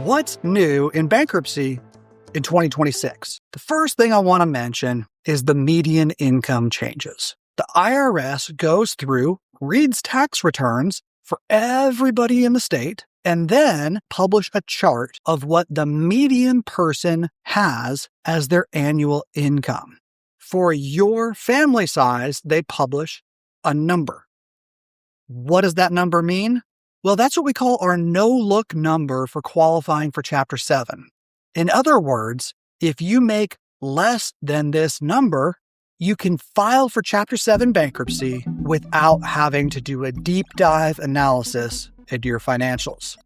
What's new in bankruptcy in 2026? The first thing I want to mention is the median income changes. The IRS goes through, reads tax returns for everybody in the state, and then publish a chart of what the median person has as their annual income. For your family size, they publish a number. What does that number mean? Well, that's what we call our no-look number for qualifying for Chapter 7. In other words, if you make less than this number, you can file for Chapter 7 bankruptcy without having to do a deep dive analysis into your financials.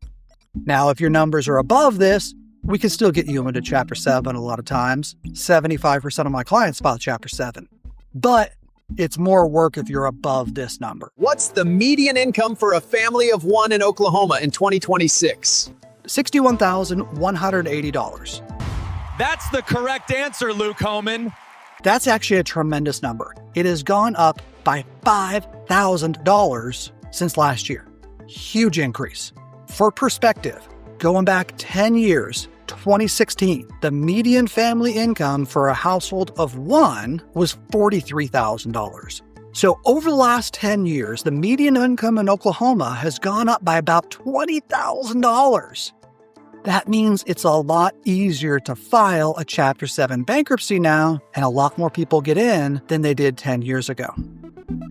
Now, if your numbers are above this, we can still get you into Chapter 7 a lot of times. 75% of my clients file Chapter 7. But it's more work if you're above this number. What's the median income for a family of one in Oklahoma in 2026? $61,180. That's the correct answer, Luke Homen. That's actually a tremendous number. It has gone up by $5,000 since last year. Huge increase. For perspective, going back 10 years, 2016, the median family income for a household of one was $43,000. So over the last 10 years, the median income in Oklahoma has gone up by about $20,000. That means it's a lot easier to file a Chapter 7 bankruptcy now, and a lot more people get in than they did 10 years ago.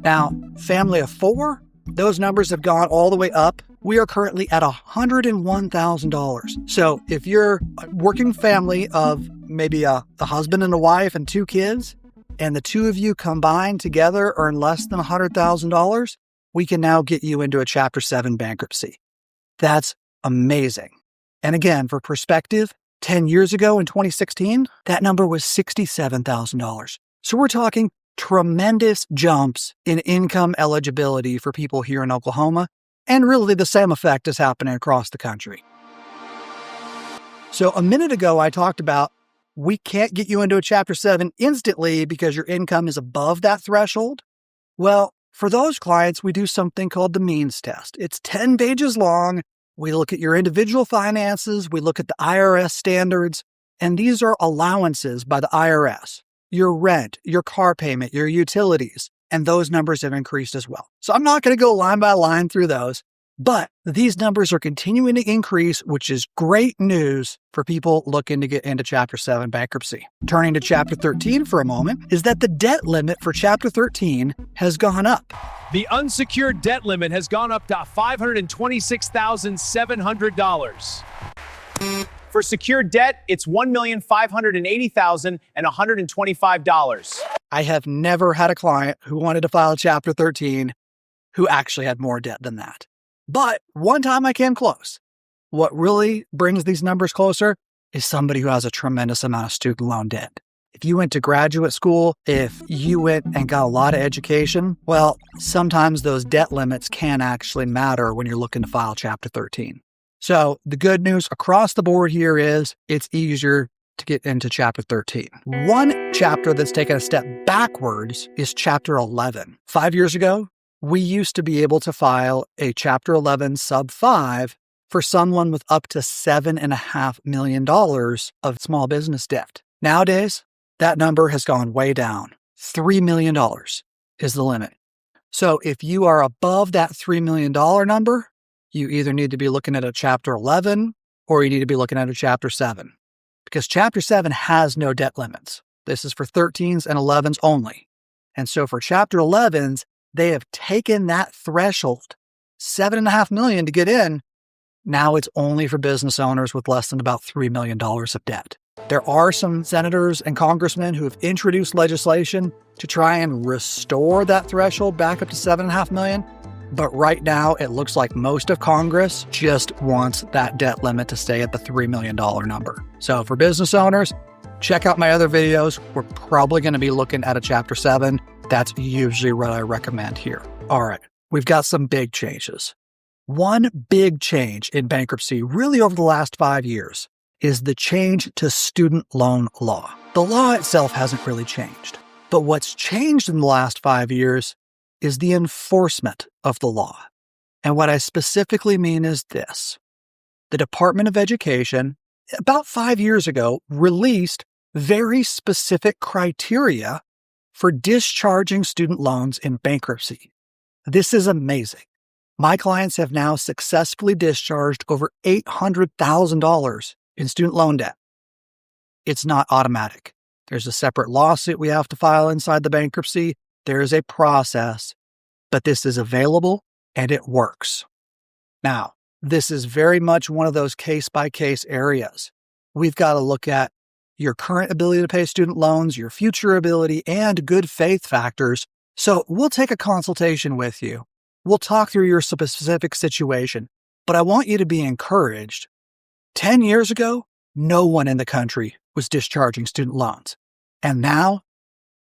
Now, family of four, those numbers have gone all the way up. We are currently at $101,000. So if you're a working family of maybe a husband and a wife and two kids, and the two of you combined together earn less than $100,000, we can now get you into a Chapter 7 bankruptcy. That's amazing. And again, for perspective, 10 years ago in 2016, that number was $67,000. So we're talking tremendous jumps in income eligibility for people here in Oklahoma, and really the same effect is happening across the country. So a minute ago, I talked about we can't get you into a Chapter 7 instantly because your income is above that threshold. Well, for those clients, we do something called the means test. It's 10 pages long. We look at your individual finances, we look at the IRS standards, and these are allowances by the IRS. Your rent, your car payment, your utilities, and those numbers have increased as well. So I'm not going to go line by line through those, but these numbers are continuing to increase, which is great news for people looking to get into Chapter 7 bankruptcy. Turning to Chapter 13 for a moment, is that the debt limit for Chapter 13 has gone up. The unsecured debt limit has gone up to $526,700. For secured debt, it's $1,580,125. I have never had a client who wanted to file Chapter 13 who actually had more debt than that. But one time I came close. What really brings these numbers closer is somebody who has a tremendous amount of student loan debt. If you went to graduate school, if you went and got a lot of education, well, sometimes those debt limits can actually matter when you're looking to file Chapter 13. So the good news across the board here is it's easier to get into Chapter 13. One chapter that's taken a step backwards is Chapter 11. 5 years ago, we used to be able to file a Chapter 11 sub 5 for someone with up to $7.5 million of small business debt. Nowadays, that number has gone way down. $3 million is the limit. So if you are above that $3 million number, you either need to be looking at a Chapter 11 or you need to be looking at a Chapter 7. Because Chapter 7 has no debt limits. This is for 13s and 11s only. And so for Chapter 11s, they have taken that threshold, $7.5 million to get in. Now it's only for business owners with less than about $3 million of debt. There are some senators and congressmen who have introduced legislation to try and restore that threshold back up to $7.5 million. But right now, it looks like most of Congress just wants that debt limit to stay at the $3 million number. So for business owners, check out my other videos. We're probably going to be looking at a Chapter 7. That's usually what I recommend here. All right, we've got some big changes. One big change in bankruptcy really over the last 5 years is the change to student loan law. The law itself hasn't really changed, but what's changed in the last 5 years is the enforcement of the law. And what I specifically mean is this. the Department of Education, about 5 years ago, released very specific criteria for discharging student loans in bankruptcy. This is amazing. My clients have now successfully discharged over $800,000 in student loan debt. It's not automatic. There's a separate lawsuit we have to file inside the bankruptcy. There is a process, but this is available and it works. Now, this is very much one of those case-by-case areas. We've got to look at your current ability to pay student loans, your future ability, and good faith factors. So we'll take a consultation with you. We'll talk through your specific situation, but I want you to be encouraged. 10 years ago, no one in the country was discharging student loans. And now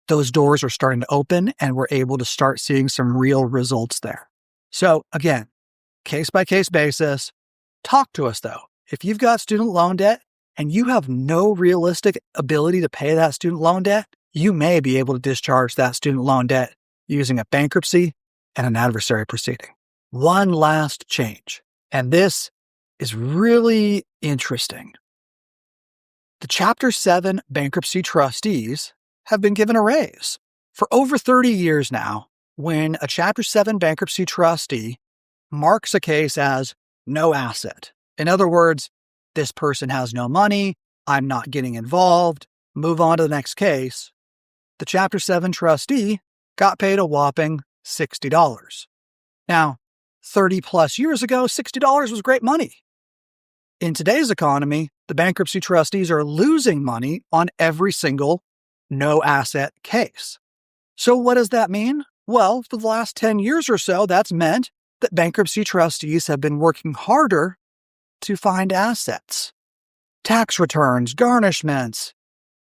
those doors are starting to open and we're able to start seeing some real results there. So again, case-by-case basis. Talk to us though. If you've got student loan debt and you have no realistic ability to pay that student loan debt, you may be able to discharge that student loan debt using a bankruptcy and an adversary proceeding. One last change, and this is really interesting. The Chapter 7 bankruptcy trustees have been given a raise. For over 30 years now, when a Chapter 7 bankruptcy trustee marks a case as no asset, in other words, this person has no money, I'm not getting involved, move on to the next case, the Chapter 7 trustee got paid a whopping $60. Now, 30 plus years ago, $60 was great money. In today's economy, the bankruptcy trustees are losing money on every single no asset case. So what does that mean? Well, for the last 10 years or so, that's meant that bankruptcy trustees have been working harder to find assets, tax returns, garnishments,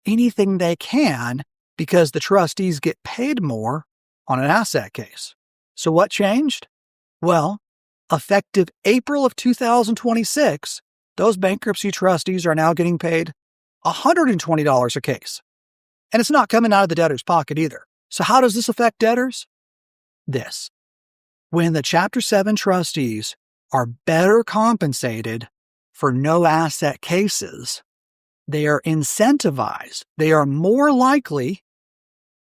anything they can, because the trustees get paid more on an asset case. So what changed? Well, effective April of 2026, those bankruptcy trustees are now getting paid $120 a case. And it's not coming out of the debtor's pocket either. So how does this affect debtors? This. When the Chapter 7 trustees are better compensated for no asset cases, they are incentivized. They are more likely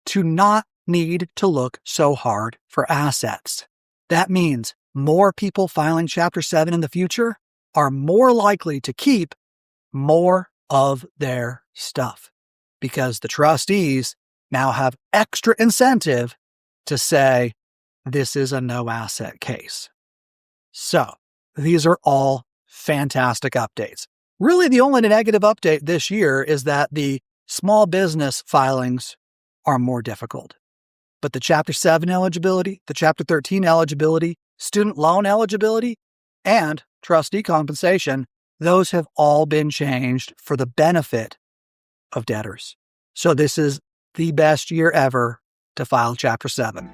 to not need to look so hard for assets. That means more people filing Chapter 7 in the future are more likely to keep more of their stuff because the trustees now have extra incentive to say, this is a no asset case. So these are all fantastic updates. Really, the only negative update this year is that the small business filings are more difficult. But the Chapter 7 eligibility, the Chapter 13 eligibility, student loan eligibility, and trustee compensation, those have all been changed for the benefit of debtors. So this is the best year ever to file Chapter 7.